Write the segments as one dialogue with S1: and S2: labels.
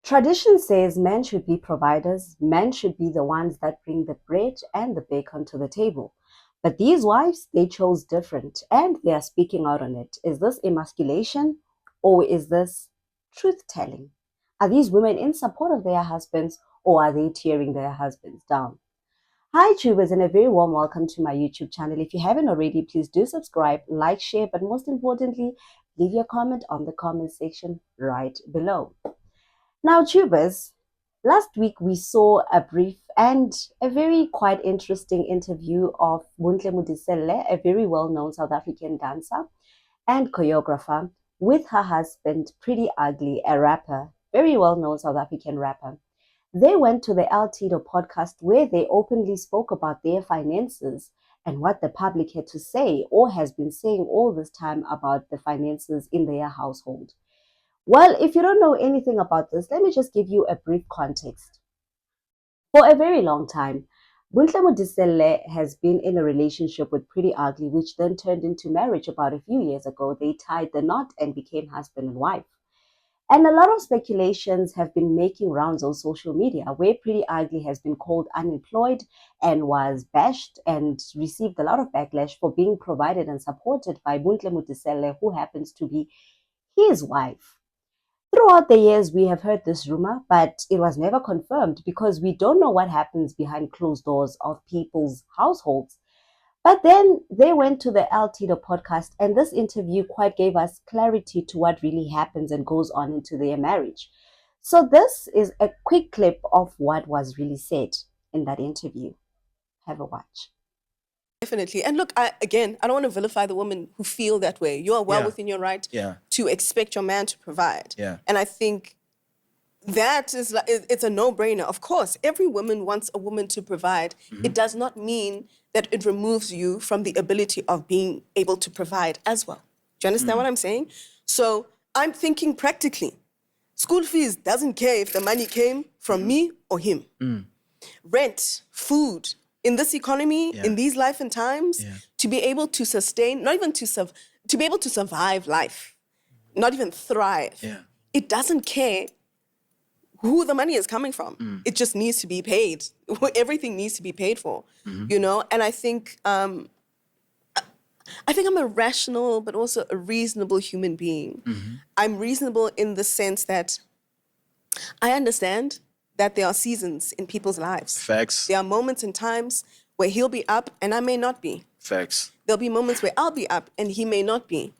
S1: Tradition says men should be providers, men should be the ones that bring the bread and the bacon to the table. But these wives, they chose different and they are speaking out on it. Is this emasculation or is this truth telling? Are these women in support of their husbands or are they tearing their husbands down? Hi, tubers, and a very warm welcome to my YouTube channel. If you haven't already, please do subscribe, like, share, but most importantly, leave your comment on the comment section right below. Now, tubers, last week we saw a brief and a very quite interesting interview of Bontle Modiselle, a very well-known South African dancer and choreographer, with her husband, Pretty Ugly, a rapper, very well-known South African rapper. They went to the El Tito podcast where they openly spoke about their finances and what the public had to say or has been saying all this time about the finances in their household. Well, if you don't know anything about this, let me just give you a brief context. For a very long time, Bontle Modiselle has been in a relationship with Pretty Ugly, which then turned into marriage about a few years ago. They tied the knot and became husband and wife. And a lot of speculations have been making rounds on social media where Pretty Ugly has been called unemployed and was bashed and received a lot of backlash for being provided and supported by Bontle Modiselle, who happens to be his wife. Throughout the years, we have heard this rumor, but it was never confirmed because we don't know what happens behind closed doors of people's households. But then they went to the El Tito podcast, and this interview quite gave us clarity to what really happens and goes on into their marriage. So this is a quick clip of what was really said in that interview. Have a watch.
S2: Definitely. And look, I don't want to vilify the women who feel that way. You are well within your right to expect your man to provide. And I think that is it's a no-brainer. Of course, every woman wants a woman to provide. It does not mean that it removes you from the ability of being able to provide as well. Do you understand what I'm saying? So I'm thinking practically. School fees doesn't care if the money came from me or him. Rent, food, in this economy, in these life and times, to be able to sustain, not even to be able to survive life, not even thrive. It doesn't care who the money is coming from. It just needs to be paid. Everything needs to be paid for, you know? And I think I'm a rational, but also a reasonable human being. I'm reasonable in the sense that I understand that there are seasons in people's lives.
S3: Facts.
S2: There are moments and times where he'll be up and I may not be.
S3: Facts.
S2: There'll be moments where I'll be up and he may not be.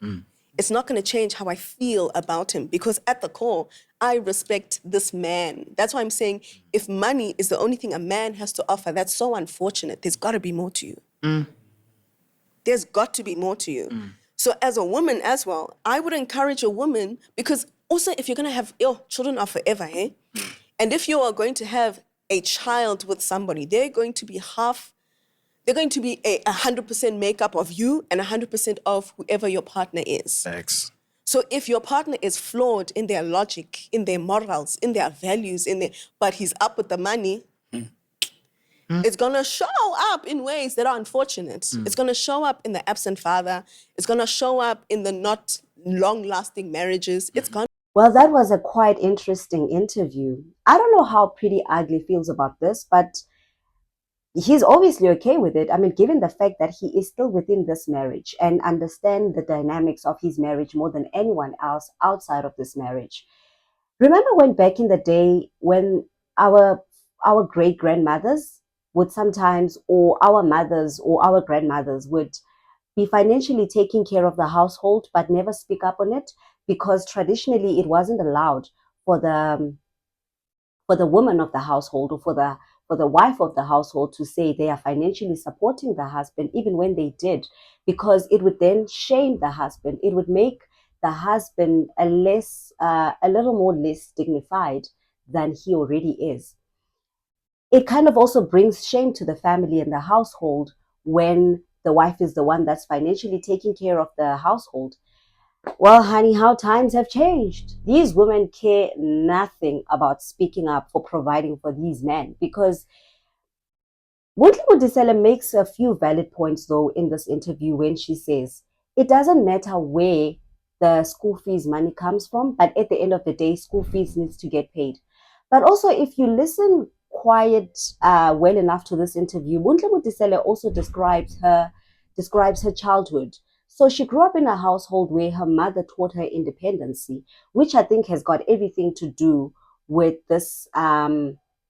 S2: It's not going to change how I feel about him because at the core, I respect this man. That's why I'm saying if money is the only thing a man has to offer, that's so unfortunate. There's got to be more to you. There's got to be more to you. So as a woman as well, I would encourage a woman because also if you're going to have, children are forever, eh? And if you are going to have a child with somebody, they're going to be a 100% makeup of you and 100% of whoever your partner is.
S3: Facts.
S2: So if your partner is flawed in their logic, in their morals, in their values, but he's up with the money, it's going to show up in ways that are unfortunate. It's going to show up in the absent father. It's going to show up in the not long-lasting marriages. It's going.
S1: Well, that was a quite interesting interview. I don't know how Pretty Ugly feels about this, but he's obviously okay with it. I mean, given the fact that he is still within this marriage and understand the dynamics of his marriage more than anyone else outside of this marriage. Remember when back in the day when our great-grandmothers would sometimes, or our mothers or our grandmothers would be financially taking care of the household but never speak up on it because traditionally it wasn't allowed for the woman of the household or for the wife of the household to say they are financially supporting the husband, even when they did, because it would then shame the husband. It would make the husband a little more less dignified than he already is. It kind of also brings shame to the family and the household when the wife is the one that's financially taking care of the household. Well, honey, how times have changed. These women care nothing about speaking up for providing for these men because Bontle Modiselle makes a few valid points, though, in this interview when she says, it doesn't matter where the school fees money comes from, but at the end of the day, school fees needs to get paid. But also, if you listen well enough to this interview, Buntle Mutisele also describes her childhood. So she grew up in a household where her mother taught her independency, which I think has got everything to do with this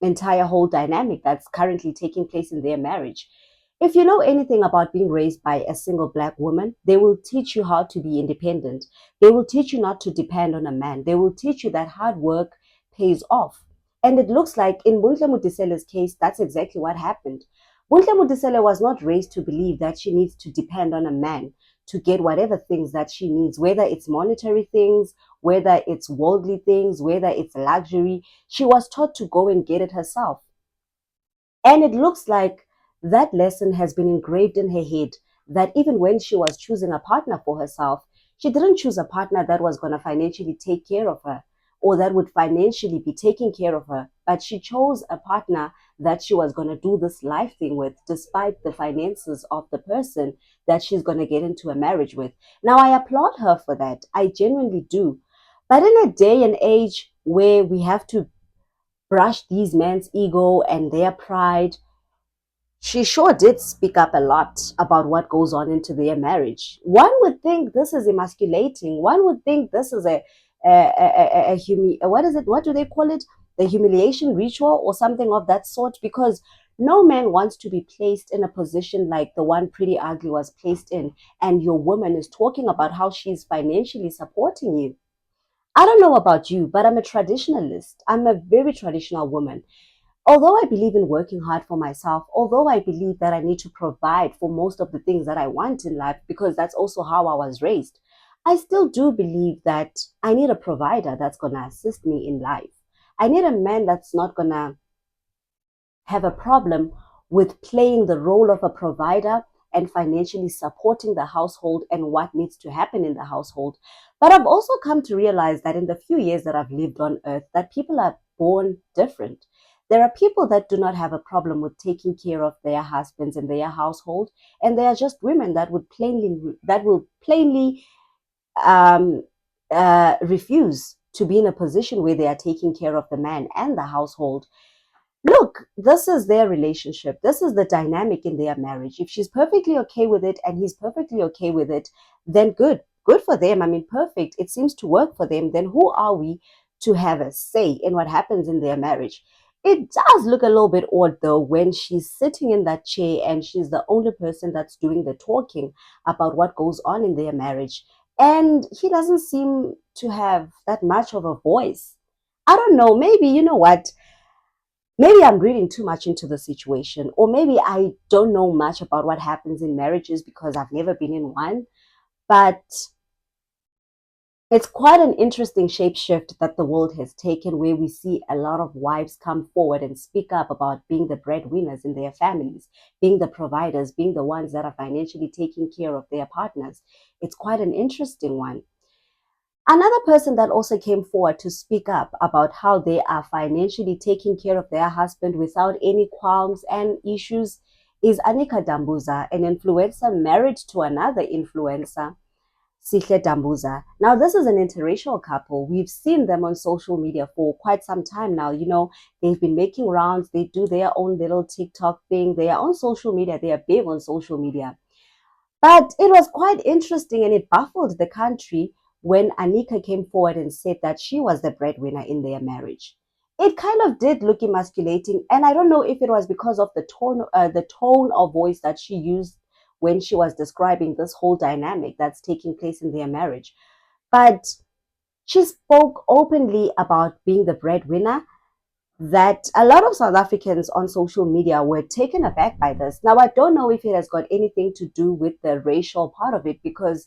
S1: entire whole dynamic that's currently taking place in their marriage. If you know anything about being raised by a single black woman, they will teach you how to be independent. They will teach you not to depend on a man. They will teach you that hard work pays off. And it looks like in Buntle Mutisele's case, that's exactly what happened. Buntle Mutisele was not raised to believe that she needs to depend on a man to get whatever things that she needs, whether it's monetary things, whether it's worldly things, whether it's luxury. She was taught to go and get it herself. And it looks like that lesson has been engraved in her head, that even when she was choosing a partner for herself, she didn't choose a partner that was going to financially take care of her or that would financially be taking care of her, but she chose a partner that she was going to do this life thing with, despite the finances of the person that she's going to get into a marriage with. Now, I applaud her for that. I genuinely do. But in a day and age where we have to brush these men's ego and their pride, she sure did speak up a lot about what goes on into their marriage. One would think this is emasculating. One would think this is what is it? What do they call it? The humiliation ritual or something of that sort, because no man wants to be placed in a position like the one Pretty Ugly was placed in, and your woman is talking about how she's financially supporting you. I don't know about you, but I'm a traditionalist. I'm a very traditional woman. Although I believe in working hard for myself, although I believe that I need to provide for most of the things that I want in life, because that's also how I was raised, I still do believe that I need a provider that's going to assist me in life. I need a man that's not going to have a problem with playing the role of a provider and financially supporting the household and what needs to happen in the household. But I've also come to realize that in the few years that I've lived on earth, that people are born different. There are people that do not have a problem with taking care of their husbands and their household, and there are just women that will plainly um, refuse to be in a position where they are taking care of the man and the household. Look, this is their relationship. This is the dynamic in their marriage. If she's perfectly okay with it and he's perfectly okay with it, then good. Good for them. I mean, perfect. It seems to work for them. Then who are we to have a say in what happens in their marriage? It does look a little bit odd though when she's sitting in that chair and she's the only person that's doing the talking about what goes on in their marriage. And he doesn't seem to have that much of a voice. I don't know. Maybe, you know what? Maybe I'm reading too much into the situation, or maybe I don't know much about what happens in marriages because I've never been in one. But it's quite an interesting shapeshift that the world has taken, where we see a lot of wives come forward and speak up about being the breadwinners in their families, being the providers, being the ones that are financially taking care of their partners. It's quite an interesting one. Another person that also came forward to speak up about how they are financially taking care of their husband without any qualms and issues is Anika Dambuza, an influencer married to another influencer, Sihle Dambuza. Now, this is an interracial couple. We've seen them on social media for quite some time now. You know, they've been making rounds. They do their own little TikTok thing. They are on social media. They are big on social media. But it was quite interesting and it baffled the country when Anika came forward and said that she was the breadwinner in their marriage. It kind of did look emasculating, and I don't know if it was because of the tone of voice that she used when she was describing this whole dynamic that's taking place in their marriage. But she spoke openly about being the breadwinner, that a lot of South Africans on social media were taken aback by this. Now, I don't know if it has got anything to do with the racial part of it, because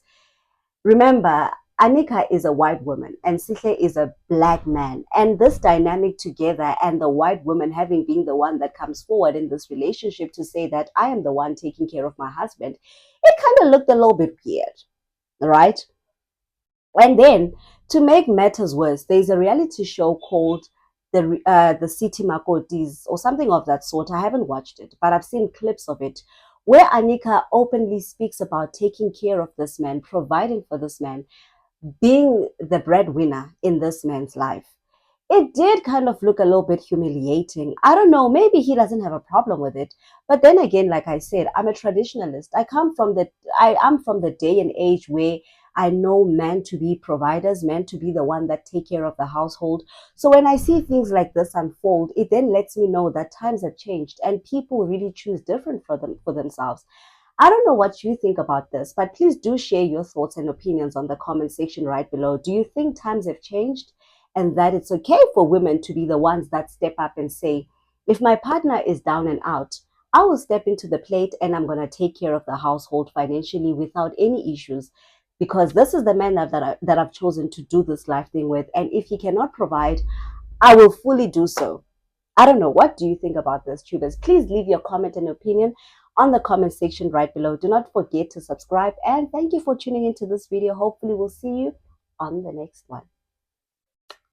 S1: remember, Anika is a white woman and Sihle is a black man. And this dynamic together, and the white woman having been the one that comes forward in this relationship to say that I am the one taking care of my husband, it kind of looked a little bit weird, right? And then, to make matters worse, there's a reality show called the City Makotis or something of that sort. I haven't watched it, but I've seen clips of it where Anika openly speaks about taking care of this man, providing for this man, being the breadwinner in this man's life. it did kind of look a little bit humiliating. I don't know, maybe he doesn't have a problem with it. But then again, like I said, I'm a traditionalist. I am from the day and age where I know men to be providers, men to be the one that take care of the household. So when I see things like this unfold, it then lets me know that times have changed and people really choose different for themselves. I don't know what you think about this, but please do share your thoughts and opinions on the comment section right below. Do you think times have changed and that it's okay for women to be the ones that step up and say, if my partner is down and out, I will step into the plate and I'm going to take care of the household financially without any issues, because this is the man that I've chosen to do this life thing with. And if he cannot provide, I will fully do so. I don't know. What do you think about this, tubers? Please leave your comment and opinion on the comment section right below. Do not forget to subscribe, and thank you for tuning into this video. Hopefully we'll see you on the next one.